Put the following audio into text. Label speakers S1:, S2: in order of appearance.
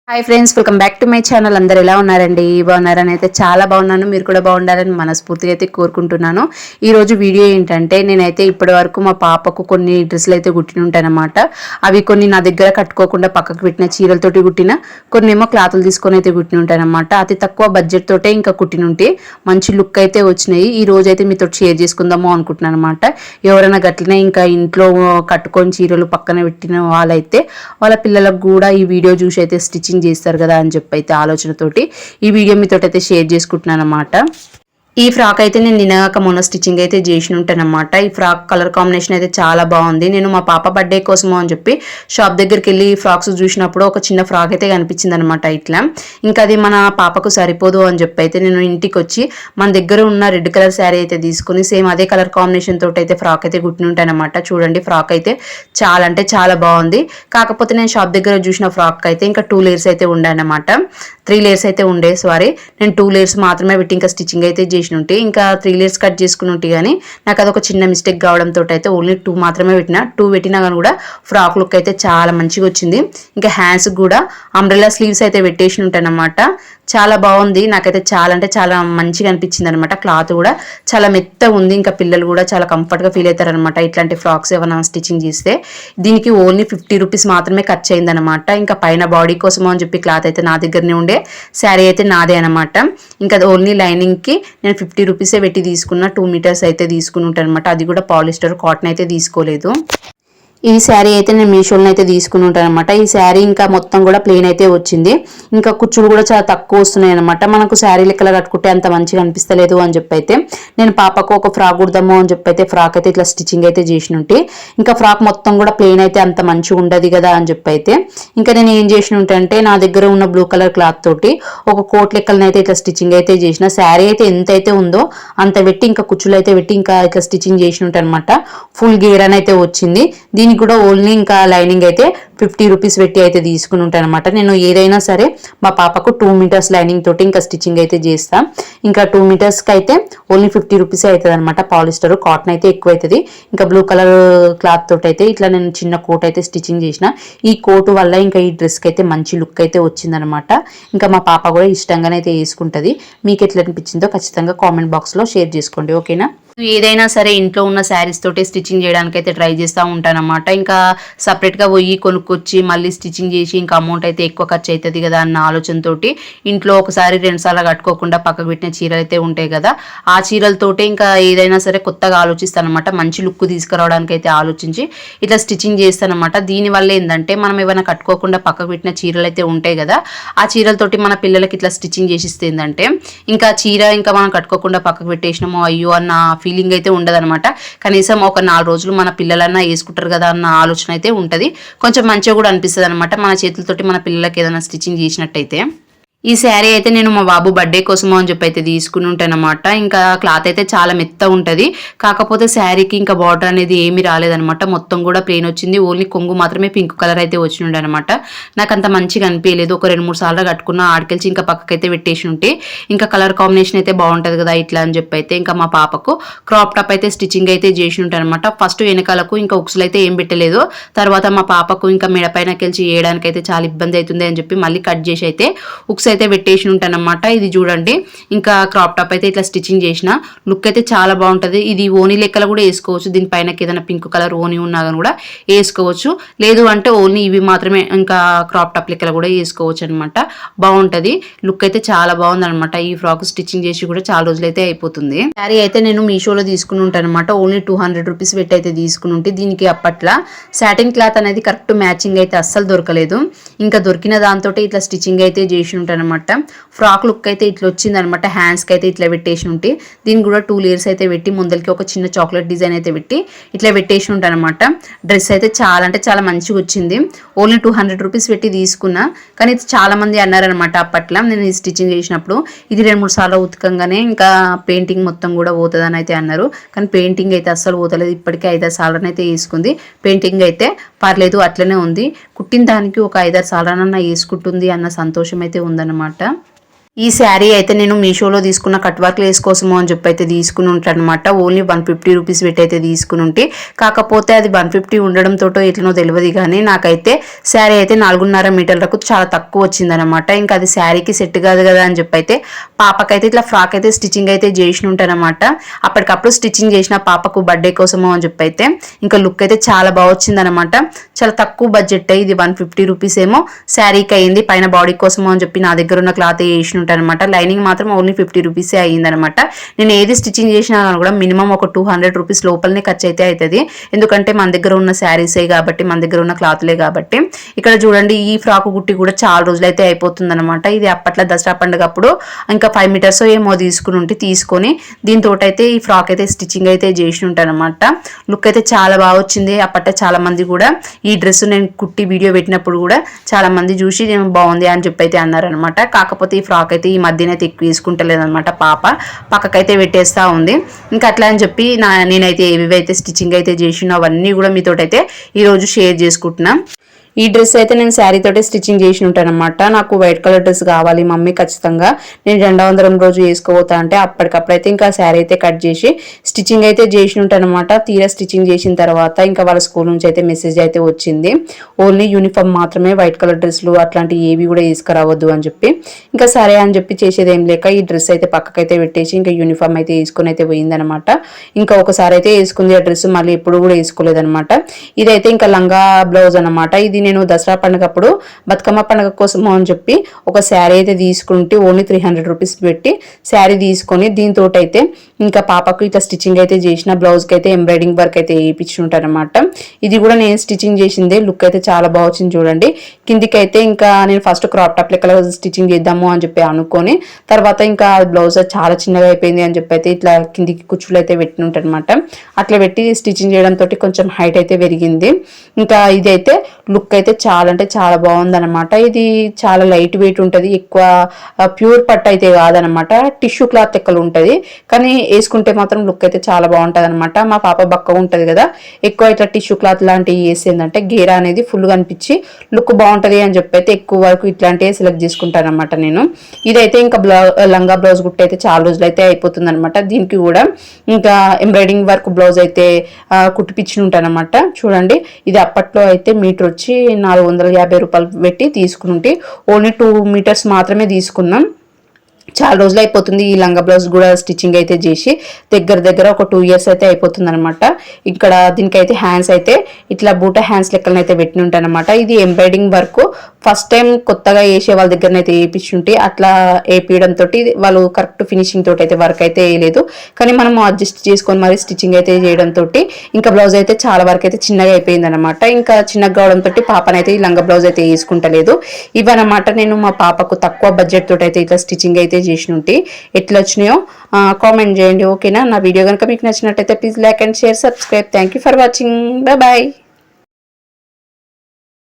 S1: Hi friends, welcome back to my channel. అందరు ఎలా ఉన్నారండి? బాగున్నారని అయితే చాలా బాగున్నాను. మీరు కూడా బాగుండాలని మనస్ఫూర్తిగా అయితే కోరుకుంటున్నాను. ఈ రోజు వీడియో ఏంటంటే, నేనైతే ఇప్పటి వరకు మా పాపకు కొన్ని డ్రెస్సులు అయితే కుట్టిన ఉంటానన్నమాట. అవి కొన్ని నా దగ్గర కట్టుకోకుండా పక్కకు పెట్టిన చీరలతోటి కుట్టిన, కొన్ని ఏమో క్లాతులు తీసుకొని అయితే కుట్టిన ఉంటానన్నమాట. అతి తక్కువ బడ్జెట్ తోటే ఇంకా కుట్టినుంటే మంచి లుక్ అయితే వచ్చినాయి. ఈ రోజు అయితే మీతో షేర్ చేసుకుందాము అనుకుంటున్నాను అనమాట. ఎవరైనా గట్లనే ఇంకా ఇంట్లో కట్టుకొని చీరలు పక్కన పెట్టిన వాళ్ళైతే వాళ్ళ పిల్లలకు కూడా ఈ వీడియో చూసి అయితే స్టిచ్చింగ్ చేస్తారు కదా అని చెప్పి అయితే ఆలోచనతోటి ఈ వీడియో మీతో అయితే షేర్ చేసుకుంటున్నాను అన్నమాట. ఈ ఫ్రాక్ అయితే నేను నిన్నగాక మొన్న స్టిచ్చింగ్ అయితే చేసి ఉంటానన్నమాట. ఈ ఫ్రాక్ కలర్ కాంబినేషన్ అయితే చాలా బాగుంది. నేను మా పాప బర్త్డే కోసము అని చెప్పి షాప్ దగ్గరికి వెళ్ళి ఫ్రాక్స్ చూసినప్పుడు ఒక చిన్న ఫ్రాక్ అయితే కనిపించింది అనమాట. ఇట్లా ఇంకా అది మన పాపకు సరిపోదు అని చెప్పి అయితే నేను ఇంటికి వచ్చి మన దగ్గర ఉన్న రెడ్ కలర్ శారీ అయితే తీసుకుని సేమ్ అదే కలర్ కాంబినేషన్ తోటి అయితే ఫ్రాక్ అయితే కుట్టిన ఉంటానన్నమాట. చూడండి, ఫ్రాక్ అయితే చాలా అంటే చాలా బాగుంది. కాకపోతే నేను షాప్ దగ్గర చూసిన ఫ్రాక్ అయితే ఇంకా 2 లేయర్స్ అయితే ఉండే అనమాట. 3 లేయర్స్ అయితే ఉండే. సారీ, నేను 2 లేయర్స్ మాత్రమే పెట్టి ఇంకా స్టిచ్చింగ్ అయితే చేసిన ఉంటే, ఇంకా 3 లేయర్స్ కట్ చేసుకుని ఉంటే కానీ నాకు అదొక చిన్న మిస్టేక్ కావడంతో అయితే ఓన్లీ 2 మాత్రమే పెట్టిన. 2 పెట్టినా కానీ కూడా ఫ్రాక్ లుక్ అయితే చాలా మంచిగా వచ్చింది. ఇంకా హ్యాండ్స్ కూడా అంబ్రెల్లా స్లీవ్స్ అయితే పెట్టేసి ఉంటానన్నమాట. చాలా బాగుంది. నాకైతే చాలా అంటే చాలా మంచిగా అనిపించింది అనమాట. క్లాత్ కూడా చాలా మెత్తగా ఉంది. ఇంకా పిల్లలు కూడా చాలా కంఫర్ట్గా ఫీల్ అవుతారు అనమాట ఇట్లాంటి ఫ్రాక్స్ ఏమైనా స్టిచ్చింగ్ చేస్తే. దీనికి ఓన్లీ 50 రూపీస్ మాత్రమే ఖర్చు అయింది అనమాట. ఇంకా పైన బాడీ కోసం అని చెప్పి క్లాత్ అయితే నా దగ్గరనే ఉండే, శారీ అయితే నాదే అనమాట. ఇంకా ఓన్లీ లైనింగ్కి నేను 50 రూపీసే పెట్టి తీసుకున్న. 2 మీటర్స్ అయితే తీసుకుని ఉంటాను అనమాట. అది కూడా పాలిస్టర్, కాటన్ అయితే తీసుకోలేదు. ఈ శారీ అయితే నేను మీషోలో అయితే తీసుకుని ఉంటాను అనమాట. ఈ శారీ ఇంకా మొత్తం కూడా ప్లెయిన్ అయితే వచ్చింది. ఇంకా కుచ్చులు కూడా చాలా తక్కువ వస్తున్నాయి అనమాట. మనకు శారీ లెక్కలు కట్టుకుంటే అంత మంచిగా అనిపిస్తలేదు అని చెప్పి అయితే నేను పాపకు ఒక ఫ్రాక్ కుడదాము అని చెప్పి అయితే ఫ్రాక్ అయితే ఇట్లా స్టిచ్చింగ్ అయితే చేసినుంటే, ఇంకా ఫ్రాక్ మొత్తం కూడా ప్లెయిన్ అయితే అంత మంచిగా ఉండదు కదా అని చెప్పి అయితే ఇంకా నేను ఏం చేసినంటే, నా దగ్గర ఉన్న బ్లూ కలర్ క్లాత్ తోటి ఒక కోట్ లెక్కలను అయితే ఇట్లా స్టిచ్చింగ్ అయితే చేసిన. శారీ అయితే ఎంత అయితే ఉందో అంత పెట్టి ఇంకా కుచ్చులు అయితే పెట్టి ఇంకా ఇట్లా స్టిచ్చింగ్ చేసినట్టు అనమాట. ఫుల్ గేర్ అని అయితే వచ్చింది. దీనికి కూడా ఓన్లీ ఇంకా లైనింగ్ అయితే 50 రూపీస్ పెట్టి అయితే తీసుకుని ఉంటాను అనమాట. నేను ఏదైనా సరే మా పాపకు 2 మీటర్స్ లైనింగ్ తోటి ఇంకా స్టిచ్చింగ్ అయితే చేస్తా. ఇంకా 2 మీటర్స్కి అయితే ఓన్లీ 50 రూపీస్ అవుతుంది అనమాట. పాలిస్టర్, కాటన్ అయితే ఎక్కువ అవుతుంది. ఇంకా బ్లూ కలర్ క్లాత్ తోటి అయితే ఇట్లా నేను చిన్న కోట్ అయితే స్టిచ్చింగ్ చేసిన. ఈ కోటు వల్ల ఇంకా ఈ డ్రెస్కి అయితే మంచి లుక్ అయితే వచ్చిందనమాట. ఇంకా మా పాప కూడా ఇష్టంగానే అయితే వేసుకుంటుంది. మీకు ఎట్లా అనిపించిందో ఖచ్చితంగా కామెంట్ బాక్స్లో షేర్ చేసుకోండి, ఓకేనా? ఏదైనా సరే ఇంట్లో ఉన్న శారీస్ తోటే స్టిచ్చింగ్ చేయడానికి అయితే ట్రై చేస్తూ ఉంటానన్నమాట. ఇంకా సపరేట్గా పోయి కొనుక్కొచ్చి మళ్ళీ స్టిచ్చింగ్ చేసి ఇంకా అమౌంట్ అయితే ఎక్కువ ఖర్చు అవుతుంది కదా అన్న ఆలోచనతోటి ఇంట్లో ఒకసారి 2 సార్లు కట్టుకోకుండా పక్కకు పెట్టిన చీరలు అయితే ఉంటాయి కదా, ఆ చీరలతోటే ఇంకా ఏదైనా సరే కొత్తగా ఆలోచిస్తానమాట. మంచి లుక్ తీసుకురావడానికి అయితే ఆలోచించి ఇట్లా స్టిచ్చింగ్ చేస్తానమాట. దీనివల్ల ఏంటంటే, మనం ఏమైనా కట్టుకోకుండా పక్కకు పెట్టిన చీరలు అయితే ఉంటాయి కదా, ఆ చీరలతోటి మన పిల్లలకి ఇట్లా స్టిచ్చింగ్ చేసిస్తే ఏంటంటే, ఇంకా చీర ఇంకా మనం కట్టుకోకుండా పక్కకు పెట్టేసినామో అయ్యో అన్న ఫీలింగ్ అయితే ఉండదనమాట. కనీసం ఒక 4 రోజులు మన పిల్లలన్నా వేసుకుంటారు కదా అన్న ఆలోచన అయితే ఉంటుంది. కొంచెం మంచిగా కూడా అనిపిస్తుంది అనమాట మన చేతులతోటి మన పిల్లలకి ఏదైనా స్టిచ్చింగ్ చేసినట్టయితే. ఈ శారీ అయితే నేను మా బాబు బర్త్డే కోసమో అని చెప్పి అయితే తీసుకుని ఉంటానమాట. ఇంకా క్లాత్ అయితే చాలా మెత్త ఉంటుంది. కాకపోతే శారీకి ఇంకా బార్డర్ అనేది ఏమీ రాలేదనమాట. మొత్తం కూడా ప్లెయిన్ వచ్చింది. ఓన్లీ కొంగు మాత్రమే పింక్ కలర్ అయితే వచ్చి ఉండే అనమాట. నాకు అంత మంచిగా అనిపించలేదు. ఒక 2-3 సార్లు కట్టుకున్న, ఆడికెళ్ళి ఇంకా పక్కకైతే పెట్టేసి ఉంటే ఇంకా కలర్ కాంబినేషన్ అయితే బాగుంటుంది కదా ఇట్లా అని చెప్పి అయితే ఇంకా మా పాపకు క్రాప్ టాప్ అయితే స్టిచ్చింగ్ అయితే చేసి ఉంటాను అనమాట. ఫస్ట్ వెనకాలకు ఇంకా ఉక్సులు అయితే ఏం పెట్టలేదు. తర్వాత మా పాపకు ఇంకా మెడపైనకి వెళ్ళి చేయడానికి అయితే చాలా ఇబ్బంది అవుతుంది అని చెప్పి మళ్ళీ కట్ చేసి అయితే ఉక్స్ అయితే పెట్టేసి ఉంటానన్నమాట. ఇది చూడండి, ఇంకా క్రాప్ టాప్ అయితే ఇట్లా స్టిచ్చింగ్ చేసిన. లుక్ అయితే చాలా బాగుంటుంది. ఇది ఓనీ లెక్కలు కూడా వేసుకోవచ్చు. దీనిపైన ఏదైనా పింక్ కలర్ ఓనీ ఉన్నా కానీ కూడా వేసుకోవచ్చు. లేదు అంటే ఓన్లీ ఇవి మాత్రమే ఇంకా క్రాప్ టాప్ లెక్కలు కూడా వేసుకోవచ్చు అనమాట. బాగుంటుంది. లుక్ అయితే చాలా బాగుంది అనమాట. ఈ ఫ్రాక్ స్టిచ్చింగ్ చేసి కూడా చాలా రోజులు అయితే అయిపోతుంది. శారీ అయితే నేను మీషోలో తీసుకుని ఉంటాను అనమాట. ఓన్లీ 200 రూపీస్ పెట్టి అయితే తీసుకుని ఉంటే, దీనికి అప్పట్లో సాటిన్ క్లాత్ అనేది కరెక్ట్ మ్యాచింగ్ అయితే అస్సలు దొరకలేదు. ఇంకా దొరికిన దాంతో ఇట్లా స్టిచ్చింగ్ అయితే చేసి ఉంటాను అనమాట. ఫ్రాక్ లుక్ అయితే ఇట్లా వచ్చింది అనమాట. హ్యాండ్స్కి అయితే ఇట్లా పెట్టేసి ఉంటే, దీనికి కూడా 2 లేయర్స్ అయితే పెట్టి ముందరికి ఒక చిన్న చాక్లెట్ డిజైన్ అయితే పెట్టి ఇట్లా పెట్టేసి ఉంటాను అనమాట. డ్రెస్ అయితే చాలా అంటే చాలా మంచిగా వచ్చింది. ఓన్లీ 200 రూపీస్ పెట్టి తీసుకున్నా. కానీ చాలా మంది అన్నారనమాట అప్పట్లో నేను ఈ స్టిచ్చింగ్ చేసినప్పుడు, ఇది 2-3 సార్లు ఉతకంగానే ఇంకా పెయింటింగ్ మొత్తం కూడా పోతుందని అయితే అన్నారు. కానీ పెయింటింగ్ అయితే అస్సలు పోతలేదు. ఇప్పటికే 5-6 సార్లు అయితే వేసుకుంది. పెయింటింగ్ అయితే పర్లేదు, అట్లనే ఉంది. కుట్టిన దానికి ఒక 5-6 సార్లనన్నా వేసుకుంటుంది అన్న సంతోషం అయితే ఉందన్నమాట. ఈ శారీ అయితే నేను మీషోలో తీసుకున్న కట్ వర్క్ లేస్ కోసము అని చెప్పి అయితే తీసుకుని ఉంటాను అనమాట. ఓన్లీ 150 రూపీస్ పెట్టి అయితే తీసుకుని ఉంటే, కాకపోతే అది 150 ఉండడంతో ఎట్లనో తెలియదు కానీ నాకైతే శారీ అయితే 4.5 మీటర్లకు చాలా తక్కువ వచ్చిందనమాట. ఇంకా అది శారీకి సెట్ కాదు కదా అని చెప్పి అయితే పాపకైతే ఇట్లా ఫ్రాక్ అయితే స్టిచ్చింగ్ అయితే చేసి ఉంటానమాట. అప్పటికప్పుడు స్టిచ్చింగ్ చేసిన పాపకు బర్త్డే కోసము అని చెప్పి అయితే ఇంకా లుక్ అయితే చాలా బాగా వచ్చిందనమాట. చాలా తక్కువ బడ్జెట్, ఇది 150 రూపీస్ ఏమో శారీకి అయింది. పైన బాడీ కోసము అని చెప్పి నా దగ్గర ఉన్న క్లాత్ వేసి అనమాట. లైనింగ్ మాత్రం ఓన్లీ 50 రూపీసే అయ్యిందనమాట. నేను ఏది స్టిచ్చింగ్ చేసినా కూడా మినిమం ఒక 200 రూపీస్ లోపలనే ఖర్చు అయితే అవుతుంది. ఎందుకంటే మన దగ్గర ఉన్న శారీసే కాబట్టి, మన దగ్గర ఉన్న క్లాత్లే కాబట్టి. ఇక్కడ చూడండి, ఈ ఫ్రాక్ గుట్టి కూడా చాలా రోజులైతే అయిపోతుంది అనమాట. ఇది అప్పట్లో దసరా పండుగ అప్పుడు ఇంకా 5 మీటర్స్ ఏమో తీసుకొని దీంతో అయితే ఈ ఫ్రాక్ అయితే స్టిచ్చింగ్ అయితే చేసి ఉంటానమాట. లుక్ అయితే చాలా బాగా వచ్చింది. అప్పట్లో చాలా మంది కూడా ఈ డ్రెస్ నేను కుట్టి వీడియో పెట్టినప్పుడు కూడా చాలా మంది చూసి బాగుంది అని చెప్పి అయితే అన్నారనమాట. కాకపోతే ఈ ఫ్రాక్ అయితే ఈ మధ్యనైతే ఎక్కువ వేసుకుంటలేదనమాట. పాప పక్కకైతే పెట్టేస్తా ఉంది. ఇంకా అట్లా అని చెప్పి నేనైతే ఏవైతే స్టిచ్చింగ్ అయితే చేసినో అవన్నీ కూడా మీతోటైతే ఈరోజు షేర్ చేసుకుంటున్నా. ఈ డ్రెస్ అయితే నేను శారీ తోటే స్టిచ్చింగ్ చేసి ఉంటాను అనమాట. నాకు వైట్ కలర్ డ్రెస్ కావాలి మమ్మీ, ఖచ్చితంగా నేను 200 రోజు వేసుకోపోతా అంటే అప్పటికప్పుడైతే ఇంకా శారీ అయితే కట్ చేసి స్టిచ్చింగ్ అయితే చేసి ఉంటాను అనమాట. తీరా స్టిచ్చింగ్ చేసిన తర్వాత ఇంకా వాళ్ళ స్కూల్ నుంచి అయితే మెసేజ్ అయితే వచ్చింది, ఓన్లీ యూనిఫామ్ మాత్రమే, వైట్ కలర్ డ్రెస్లు అట్లాంటివి ఏవి కూడా వేసుకురావద్దు అని చెప్పి. ఇంకా సరే అని చెప్పి చేసేది ఏం లేక ఈ డ్రెస్ అయితే పక్కకైతే పెట్టేసి ఇంకా యూనిఫామ్ అయితే వేసుకొని అయితే పోయిందనమాట. ఇంకా ఒకసారి అయితే వేసుకుంది ఆ డ్రెస్, మళ్ళీ ఎప్పుడు కూడా వేసుకోలేదనమాట. ఇదైతే ఇంకా లంగా బ్లౌజ్ అనమాట. ఇది నేను దసరా పండుగ అప్పుడు బతుకమ్మ పండుగ కోసము అని చెప్పి ఒక శారీ అయితే తీసుకుంటే ఓన్లీ 300 రూపీస్ పెట్టి శారీ తీసుకొని దీంతో అయితే ఇంకా పాపకు ఇట్లా స్టిచ్చింగ్ అయితే చేసిన, బ్లౌజ్కి అయితే ఎంబ్రాయిడింగ్ వర్క్ అయితే వేయించుంటాను అనమాట. ఇది కూడా నేను స్టిచ్చింగ్ చేసిందే. లుక్ అయితే చాలా బాగా వచ్చింది చూడండి. కిందికి అయితే ఇంకా నేను ఫస్ట్ క్రాప్ టాప్ లెక్కలో స్టిచ్చింగ్ చేద్దాము అని చెప్పి అనుకొని తర్వాత ఇంకా బ్లౌజ్ చాలా చిన్నగా అయిపోయింది అని చెప్పి అయితే ఇట్లా కిందికి కుచ్చులు అయితే పెట్టినట్టు అనమాట. అట్లా పెట్టి స్టిచ్చింగ్ చేయడంతో కొంచెం హైట్ అయితే పెరిగింది. ఇంకా ఇదైతే లుక్ అయితే చాలా అంటే చాలా బాగుందనమాట. ఇది చాలా లైట్ వెయిట్ ఉంటుంది, ఎక్కువ ప్యూర్ పట్టు అయితే కాదనమాట, టిష్యూ క్లాత్ లెక్కలు ఉంటుంది. కానీ వేసుకుంటే మాత్రం లుక్ అయితే చాలా బాగుంటుంది అనమాట. మా పాప బక్కగా ఉంటుంది కదా, ఎక్కువ ఇట్లా టిష్యూ క్లాత్ లాంటివి వేసేందంటే గేరా అనేది ఫుల్గా అనిపించి లుక్ బాగుంటుంది అని చెప్పి అయితే ఎక్కువ వరకు ఇట్లాంటివి సెలెక్ట్ చేసుకుంటాను అనమాట నేను. ఇదైతే ఇంకా లంగా బ్లౌజ్ గుట్ట అయితే చాలా రోజులు అయితే అయిపోతుంది అనమాట. దీనికి కూడా ఇంకా ఎంబ్రాయిడింగ్ వర్క్ బ్లౌజ్ అయితే కుట్టిపిచ్చి ఉంటాను అనమాట. చూడండి, ఇది అప్పట్లో అయితే మీటర్ వచ్చి 450 రూపాయలు పెట్టి తీసుకుంటే ఓన్లీ 2 మీటర్స్ మాత్రమే తీసుకున్నాం. చాలా రోజులు అయిపోతుంది ఈ లంగా బ్లౌజ్ కూడా స్టిచ్చింగ్ అయితే చేసి, దగ్గర ఒక 2 ఇయర్స్ అయితే అయిపోతుంది అనమాట. ఇక్కడ దీనికైతే హ్యాండ్స్ అయితే ఇట్లా బూటా హ్యాండ్స్ లెక్కలను అయితే పెట్టి ఉంటాను అనమాట. ఇది ఎంబ్రాయిడింగ్ వర్క్ ఫస్ట్ టైం కొత్తగా వేసే వాళ్ళ దగ్గరనైతే వేయించుంటే అట్లా వేపించడంతో వాళ్ళు కరెక్ట్ ఫినిషింగ్ తోటి అయితే వర్క్ అయితే వేయలేదు. కానీ మనం అడ్జస్ట్ చేసుకొని మరి స్టిచ్చింగ్ అయితే చేయడంతో ఇంకా బ్లౌజ్ అయితే చాలా వరకు అయితే చిన్నగా అయిపోయింది అనమాట. ఇంకా చిన్నగా కావడంతో పాపనైతే ఈ లంగా బ్లౌజ్ అయితే వేసుకుంటలేదు. ఇవన్నమాట నేను మా పాపకు తక్కువ బడ్జెట్ తోటి అయితే ఇట్లా స్టిచ్చింగ్ అయితే చేసి ఉంటే ఎట్లా వచ్చినాయో కామెంట్ చేయండి. ఓకేనా? నా వీడియో కనుక మీకు నచ్చినట్టయితే please like and share, subscribe. Thank you for watching. Bye.